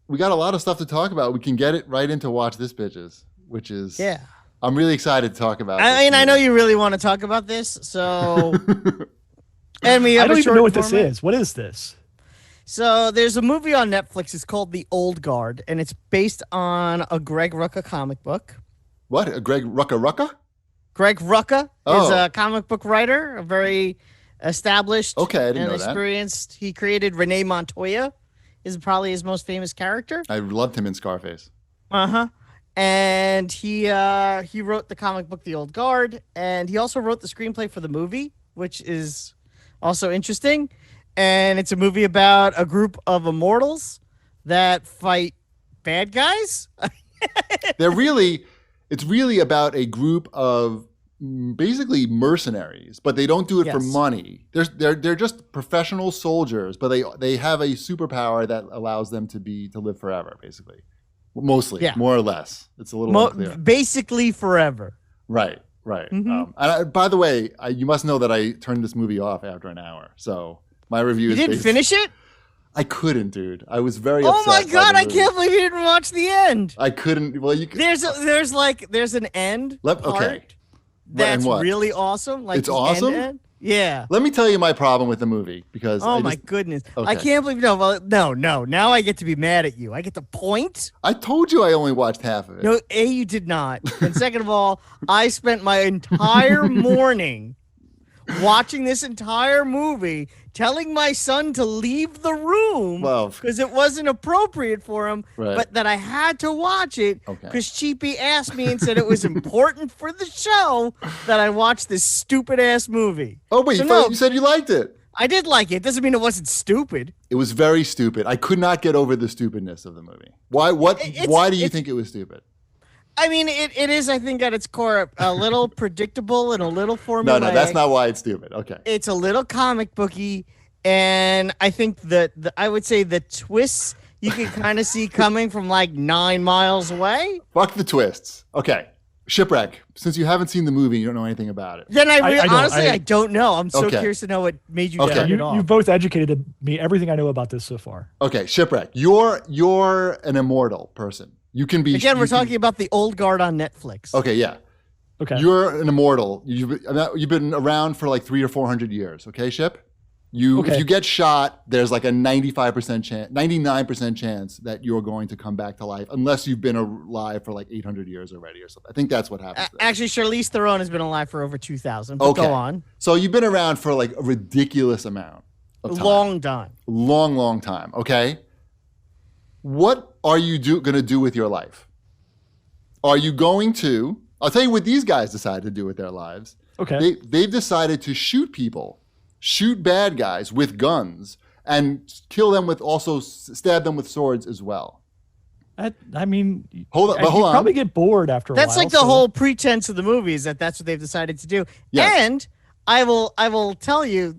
we got a lot of stuff to talk about. We can get it right into Watch This Bitches, which is I'm really excited to talk about. I know you really want to talk about this, so and we have I don't even know what this is. What is this? So there's a movie on Netflix. It's called The Old Guard, and it's based on a Greg Rucka comic book. What? A Greg Rucka? Greg Rucka is a comic book writer, a very established and experienced. He created Renee Montoya, is probably his most famous character. I loved him in Scarface. And he wrote the comic book The Old Guard, and he also wrote the screenplay for the movie, which is also interesting. And it's a movie about a group of immortals that fight bad guys. It's really about a group of basically mercenaries, but they don't do it for money. They're just professional soldiers, but they have a superpower that allows them to live forever, basically. Mostly, more or less. It's a little unclear. Basically forever. Right. And by the way, you must know that I turned this movie off after an hour, so my review is... You didn't finish it? I couldn't, dude. I was very upset. Oh my God, I can't believe you didn't watch the end. I couldn't. Well, you could. There's an end part that's really awesome. Like it's awesome? End. Yeah. Let me tell you my problem with the movie because my goodness. Okay. I can't believe no. Now I get to be mad at you. I get the point. I told you I only watched half of it. No, A, you did not. And second of all, I spent my entire morning watching this entire movie, telling my son to leave the room because it wasn't appropriate for him, but that I had to watch it because Cheapy asked me and said it was important for the show that I watched this stupid ass movie. Oh, wait, you said you liked it. I did like it. Doesn't mean it wasn't stupid. It was very stupid. I could not get over the stupidness of the movie. Why do you think it was stupid? I mean, it is, I think, at its core, a little predictable and a little formulaic. No, that's not why it's stupid. Okay. It's a little comic booky, and I think that I would say the twists you can kind of see coming from like 9 miles away. Fuck the twists. Okay. Shipwreck. Since you haven't seen the movie, you don't know anything about it. Then I don't know. I'm so curious to know what made you turn it off. You both educated me everything I know about this so far. Okay, Shipwreck. You're an immortal person. You can be... Again, we're talking about The Old Guard on Netflix. Okay, yeah. Okay. You're an immortal. You've been around for like 300 or 400 years, okay, Ship? If you get shot, there's like a 99% chance that you're going to come back to life, unless you've been alive for like 800 years already or something. I think that's what happens. Actually, Charlize Theron has been alive for over 2,000. But go on. So you've been around for like a ridiculous amount of time. Long time. Long time, okay? What are you going to do with your life? Are you going to... I'll tell you what these guys decided to do with their lives. Okay. They've decided to shoot people, shoot bad guys with guns, and kill them with also stab them with swords as well. I mean, hold on. Probably get bored after a while. That's like the whole pretense of the movie is that's what they've decided to do. Yes. And I will tell you,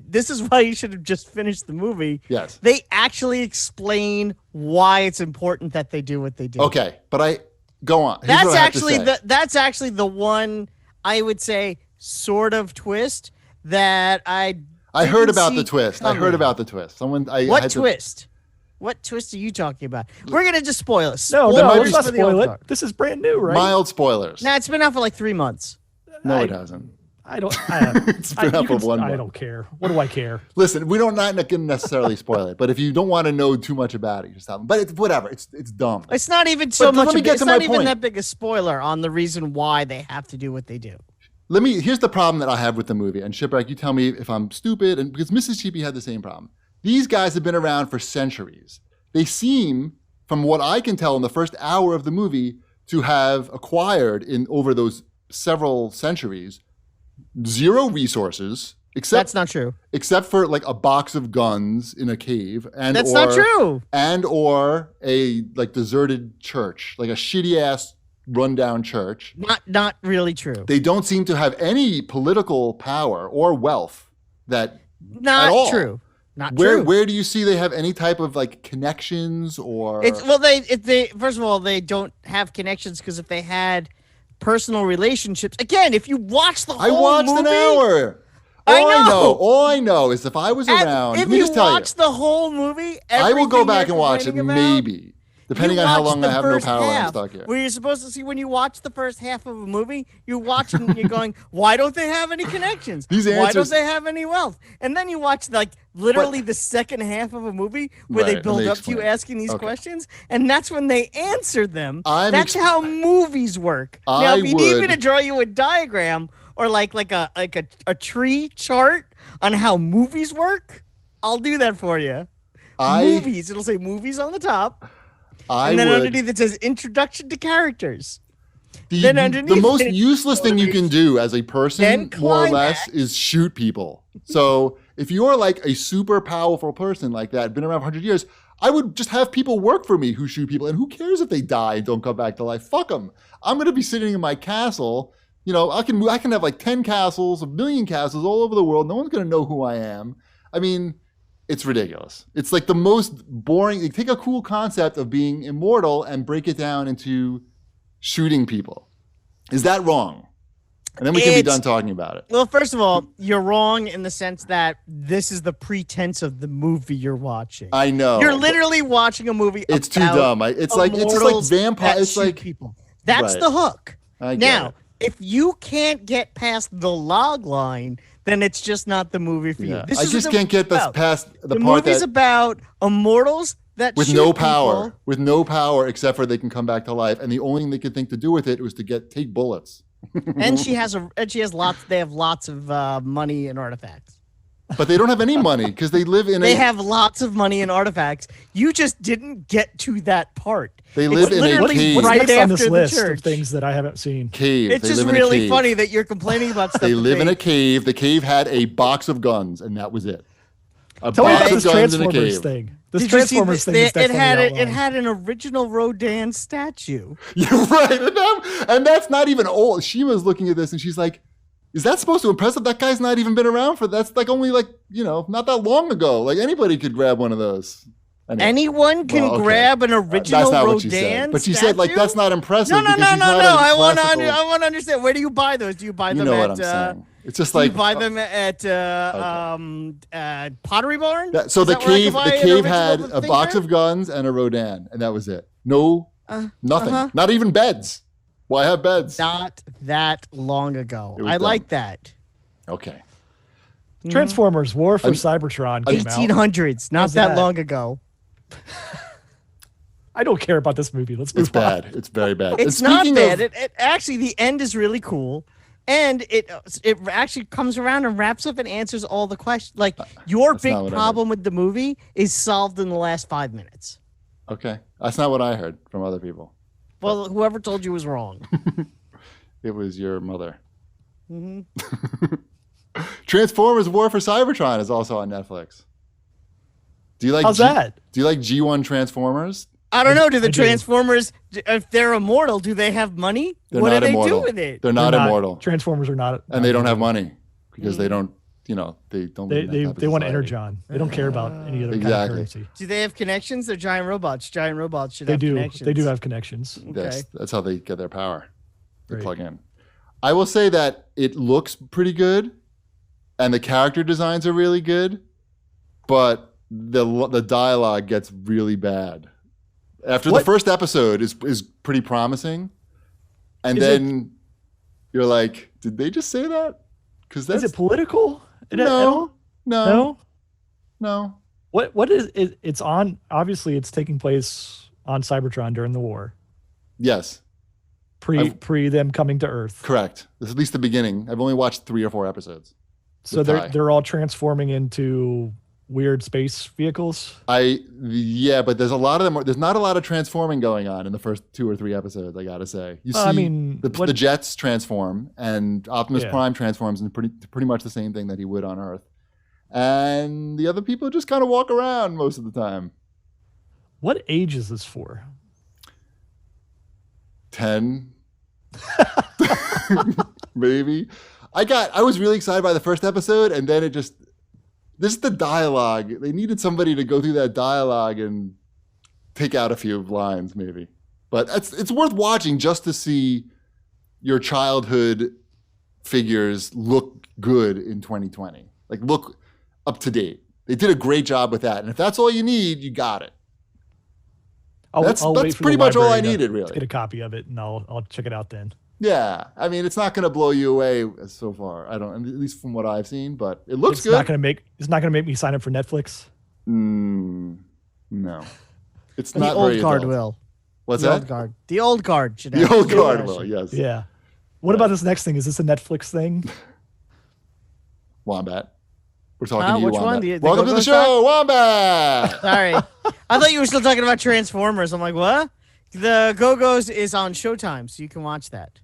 this is why you should have just finished the movie. Yes. They actually explain why it's important that they do what they do. Okay, but go on. That's actually the one I would say sort of twist that I heard about the twist. I heard about the twist. What twist? What twist are you talking about? We're gonna just spoil it. No, let's not spoil it. This is brand new, right? Mild spoilers. Nah, it's been out for like 3 months. No, it hasn't. It's been out for 1 month. I don't care. What do I care? Listen, we don't not necessarily spoil it, but if you don't want to know too much about it, just tell them. But it's whatever. It's dumb. It's not even so much. It's not even that big a spoiler on the reason why they have to do what they do. Here's the problem that I have with the movie, and Shipwreck, you tell me if I'm stupid, and because Mrs. Cheapy had the same problem. These guys have been around for centuries. They seem, from what I can tell in the first hour of the movie, to have acquired over those several centuries zero resources. That's not true. Except for like a box of guns in a cave, that's not true. Or a like deserted church, like a shitty ass rundown church. Not really true. They don't seem to have any political power or wealth. Not true. Not true. true. Where do you see they have any type of like connections or? They first of all, they don't have connections because if they had personal relationships, again, if you watch the whole movie, I watched an hour. All I know is if I was around, if you watch the whole movie, I will go back and watch it, maybe. Depending on how long I have no power and I'm stuck here. Where you're supposed to see when you watch the first half of a movie, you're watching and you're going, why don't they have any connections? Why don't they have any wealth? And then you watch literally the second half of a movie where they build up to you asking these questions, and that's when they answer them. That's how movies work. Now, if you need me to draw you a diagram or like a tree chart on how movies work, I'll do that for you. Movies. It'll say movies on the top. And then underneath it says introduction to characters. The most useless thing you can do as a person, more or less, is shoot people. So if you're like a super powerful person like that, been around for 100 years, I would just have people work for me who shoot people. And who cares if they die and don't come back to life? Fuck them. I'm going to be sitting in my castle. I can have like 10 castles, 1 million castles all over the world. No one's going to know who I am. I mean, it's ridiculous. It's like the most boring. You take a cool concept of being immortal and break it down into shooting people. Is that wrong? And then we can be done talking about it. Well, first of all, you're wrong in the sense that this is the pretense of the movie you're watching. I know. You're literally watching a movie. It's too dumb. It's just like vampire. It's like people. That's the hook. Now, if you can't get past the log line, then it's just not the movie for you. I just can't get past the part movie's about immortals that with no power, with no power except for they can come back to life, and the only thing they could think to do with it was to take bullets. And she has lots. They have lots of money and artifacts. But they don't have any money because they live in. They have lots of money and artifacts. You just didn't get to that part. They live in a cave. What's right next after on this the list church. of things that I haven't seen? Cave. It's just really funny that you're complaining about stuff. They live in a cave. The cave had a box of guns, and that was it. Tell me about this Transformers thing. This Transformers thing is definitely it had an original Rodin statue. You're right, and that's not even old. She was looking at this, and she's like, "Is that supposed to impress them? That guy's not even been around for that's like only not that long ago. Like anybody could grab one of those." Anyway. Anyone can grab an original Rodin statue? But she said that's not impressive. No. I want to understand. Where do you buy those? Do you buy them at? What I'm saying. It's just like you buy them at Pottery Barn. So the cave had a box of guns and a Rodin, and that was it. No, nothing. Not even beds. Why have beds? Not that long ago. I like that. Okay. Transformers: War for Cybertron came 1800s. Not that long ago. I don't care about this movie. Let's move on. Bad. It's very bad. It's not bad. It actually, the end is really cool. And it actually comes around and wraps up and answers all the questions. Like, your big problem with the movie is solved in the last 5 minutes. Okay. That's not what I heard from other people. Well, whoever told you was wrong. It was your mother. Mm-hmm. Transformers War for Cybertron is also on Netflix. Do you like How's that? Do you like G1 Transformers? I don't know. Do the Transformers, if they're immortal, do they have money? What do they do with it? They're not immortal. Transformers are not. And they don't have money because they don't, they don't. They want Energon. They don't care about any other kind of currency. Do they have connections? They're giant robots. Giant robots should have connections. They do have connections. Okay. That's how they get their power. They plug in. I will say that it looks pretty good and the character designs are really good, but the dialogue gets really bad. After the first episode is pretty promising, and then you're like, did they just say that? Because is it political? No. What is it? It's on. Obviously, it's taking place on Cybertron during the war. Yes. Pre them coming to Earth. Correct. This is at least the beginning. I've only watched 3 or 4 episodes. So they're all transforming into weird space vehicles. But there's a lot of them. There's not a lot of transforming going on in the first 2 or 3 episodes. I gotta say, you see, the jets transform, and Optimus Prime transforms into pretty much the same thing that he would on Earth, and the other people just kind of walk around most of the time. What age is this for? 10, maybe. I was really excited by the first episode, and then this is the dialogue. They needed somebody to go through that dialogue and take out a few lines, maybe. But it's worth watching just to see your childhood figures look good in 2020. Like look up to date. They did a great job with that. And if that's all you need, you got it. That's pretty much all I needed, really. To get a copy of it, and I'll check it out then. Yeah, I mean, it's not going to blow you away so far. At least from what I've seen, but it looks good. It's not going to make me sign up for Netflix. No, it's not. The old guard will. What's that? The old guard. The old guard should. The old guard will. Yes. Yeah. What about this next thing? Is this a Netflix thing? Wombat. We're talking to you, which Wombat. one? Welcome to the show, Wombat. Sorry, I thought you were still talking about Transformers. I'm like, what? The Go-Go's is on Showtime, so you can watch that.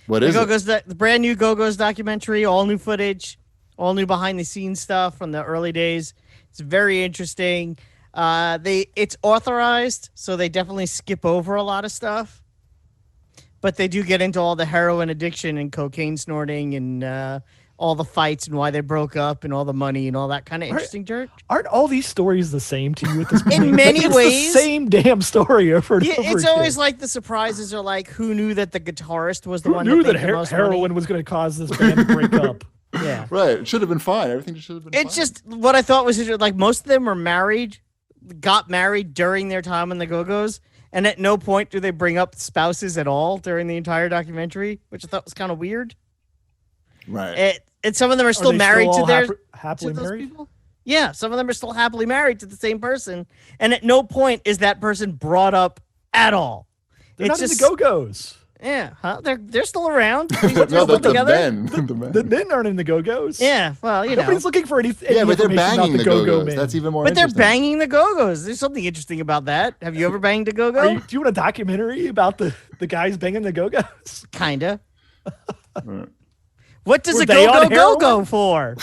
What is it? The brand new Go-Go's documentary, all new footage, all new behind-the-scenes stuff from the early days. It's very interesting. It's authorized, so they definitely skip over a lot of stuff. But they do get into all the heroin addiction and cocaine snorting and all the fights and why they broke up and all the money and all that kind of interesting dirt. Aren't all these stories the same to you at this point? In many ways. The same damn story over and over It's again. always like the surprises are like, who knew that the guitarist was the Who one knew that that made the most heroin money? was going to cause this band to break up? Yeah. Right. It should have been fine. Everything should have been fine. It's just what I thought was like most of them were married, got married during their time in the Go-Go's, and at no point do they bring up spouses at all during the entire documentary, which I thought was kind of weird. Right. And some of them are still married to their happily to those married. people. Yeah, some of them are still happily married to the same person, and at no point is that person brought up at all. They're not in the Go-Go's. Yeah, huh? They're still around. No, They're still together. The men aren't in the Go-Go's. Yeah, well, you know. Nobody's looking for any Yeah, but they're information banging about the Go-Go Go-Go's. men. That's even more But they're interesting. banging the Go-Go's. There's something interesting about that. Have you ever banged a Go-Go? Do you want a documentary about the guys banging the Go-Go's? Kinda. Right. What does Were a they on go for?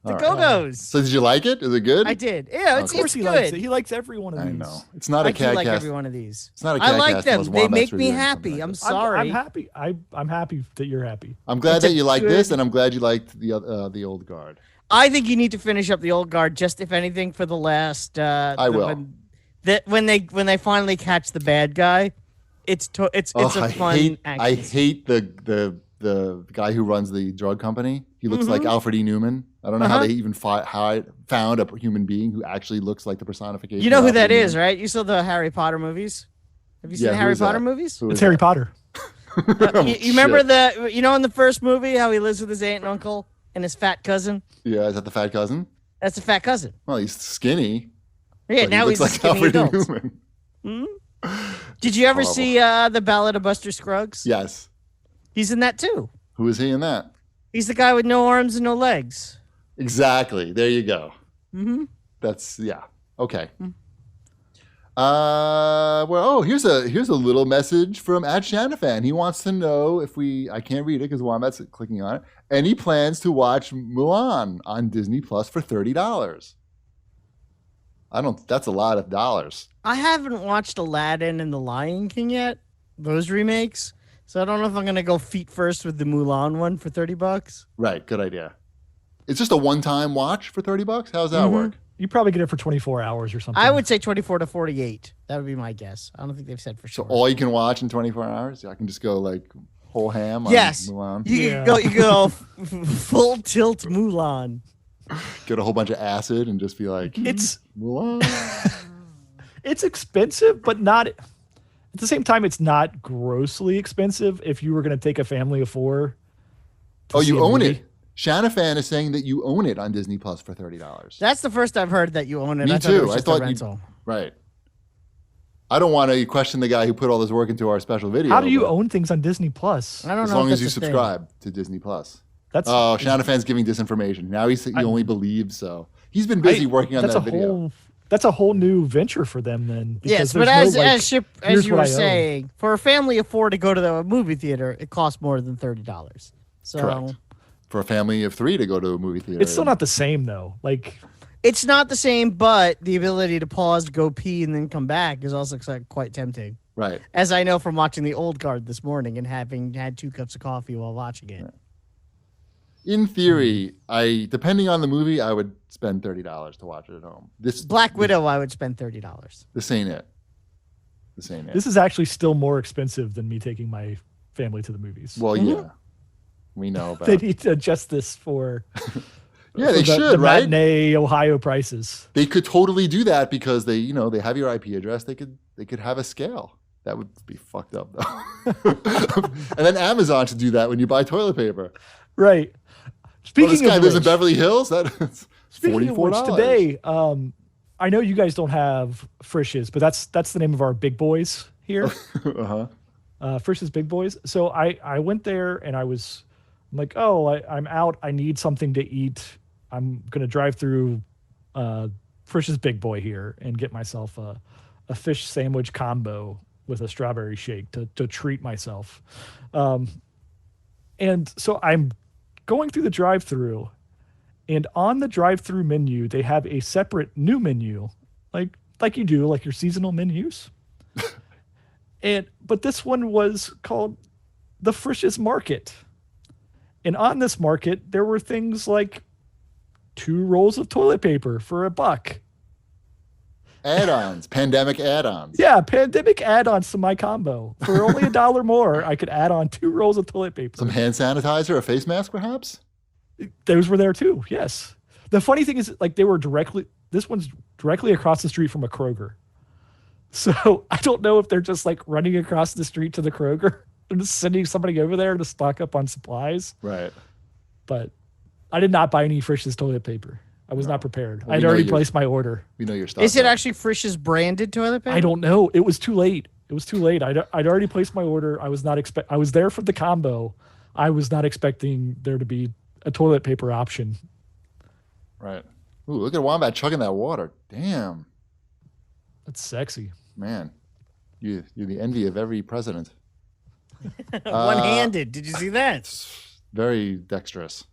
The All right. Go-Go's. So did you like it? Is it good? I did. Yeah, Of course it's he good. likes it. He likes every one of these. I know. It's not a I do CAGcast. like every one of these. It's not a I CAGcast like them. unless They Wombat's make me reviewing something happy. like I'm this. sorry. I'm happy. I'm happy that you're happy. I'm glad It's that a you like good- this, and I'm glad you liked the old guard. I think you need to finish up the old guard, just if anything, for the last. I will. When they finally catch the bad guy, it's a fun action. I hate the guy who runs the drug company. He looks like Alfred E. Newman. I don't know how they even found a human being who actually looks like the personification. You know of who Alfred that E. is, Newman. right? You saw the Harry Potter movies. Have you seen Yeah, the who Harry is Potter that? movies? Who is It's Harry that? Potter. You remember in the first movie how he lives with his aunt and uncle and his fat cousin? Yeah, is that the fat cousin? That's the fat cousin. Well, he's skinny. Yeah, but now he he's looks a like skinny Alfred E. adult. Newman. Did you ever Horrible. see the Ballad of Buster Scruggs? Yes. He's in that too. Who is he in that? He's the guy with no arms and no legs. Exactly. There you go. Mm-hmm. That's okay. Here's a little message from @Shanafan. He wants to know if I can't read it because Wombat's clicking on it. Any plans to watch Mulan on Disney Plus for $30? That's a lot of dollars. I haven't watched Aladdin and The Lion King yet, those remakes. So I don't know if I'm gonna go feet first with the Mulan one for $30. Right. Good idea. It's just a one-time watch for $30. How does that work? You probably get it for 24 hours or something. I would say 24 to 48. That would be my guess. I don't think they've said for So sure. all you can watch in 24 hours? I can just go like whole ham on Yes. Mulan. You can go full tilt Mulan. Get a whole bunch of acid and just be like, It's Mulan. it's expensive, but not at the same time. It's not grossly expensive if you were going to take a family of 4. Oh, you see a own movie. it. Shanafan is saying that you own it on Disney Plus for $30. That's the first I've heard that you own it. Me I thought it too. was I just thought a rental. you. Right. I don't want to question the guy who put all this work into our special video. How do you but own things on Disney Plus? I don't as know. long if as you that's a thing. subscribe to Disney Plus. That's Shanafan's giving disinformation. Now he only believes so. He's been busy working on that video. That's a whole new venture for them then. Yes, because but there's as you what were I own. saying, for a family of 4 to go to the movie theater, it costs more than $30. So Correct. For a family of 3 to go to a movie theater. It's still not the same though. Like it's not the same, but the ability to pause, go pee, and then come back is also quite tempting. Right. As I know from watching the old guard this morning and having had 2 cups of coffee while watching it. Right. In theory, depending on the movie, I would spend $30 to watch it at home. Black Widow, I would spend $30. This ain't it. This ain't it. this is actually still more expensive than me taking my family to the movies. Well, yeah, we know about. They need to adjust this for. Yeah, they should, the right? matinee Ohio prices. They could totally do that because they have your IP address. They could have a scale. That would be fucked up though. And then Amazon should do that when you buy toilet paper. Right. Speaking this guy of lives in which, Beverly Hills. That's speaking of which, $44 today, I know you guys don't have Frisch's, but that's the name of our big boys here. Frisch's Big Boys. So I went there and I'm like, I'm out. I need something to eat. I'm gonna drive through Frisch's Big Boy here and get myself a fish sandwich combo with a strawberry shake to treat myself. And so I'm going through the drive-through, and on the drive-through menu, they have a separate new menu, like you do, like your seasonal menus. But this one was called the Frisch's Market. And on this market, there were things like 2 rolls of toilet paper for $1. Add-ons, pandemic add-ons. Yeah, pandemic add-ons to my combo. For only $1 more, I could add on 2 rolls of toilet paper. Some hand sanitizer, a face mask, perhaps? Those were there too, yes. The funny thing is, like, this one's directly across the street from a Kroger. So I don't know if they're just like running across the street to the Kroger. They're just sending somebody over there to stock up on supplies. Right. But I did not buy any Frisch's toilet paper. I was not prepared. I'd already placed my order. We know your stuff. Is it actually Frisch's branded toilet paper? I don't know. It was too late. I'd already placed my order. I was there for the combo. I was not expecting there to be a toilet paper option. Right. Ooh, look at Wombat chugging that water. Damn. That's sexy. Man, you're the envy of every president. One-handed. Did you see that? Very dexterous.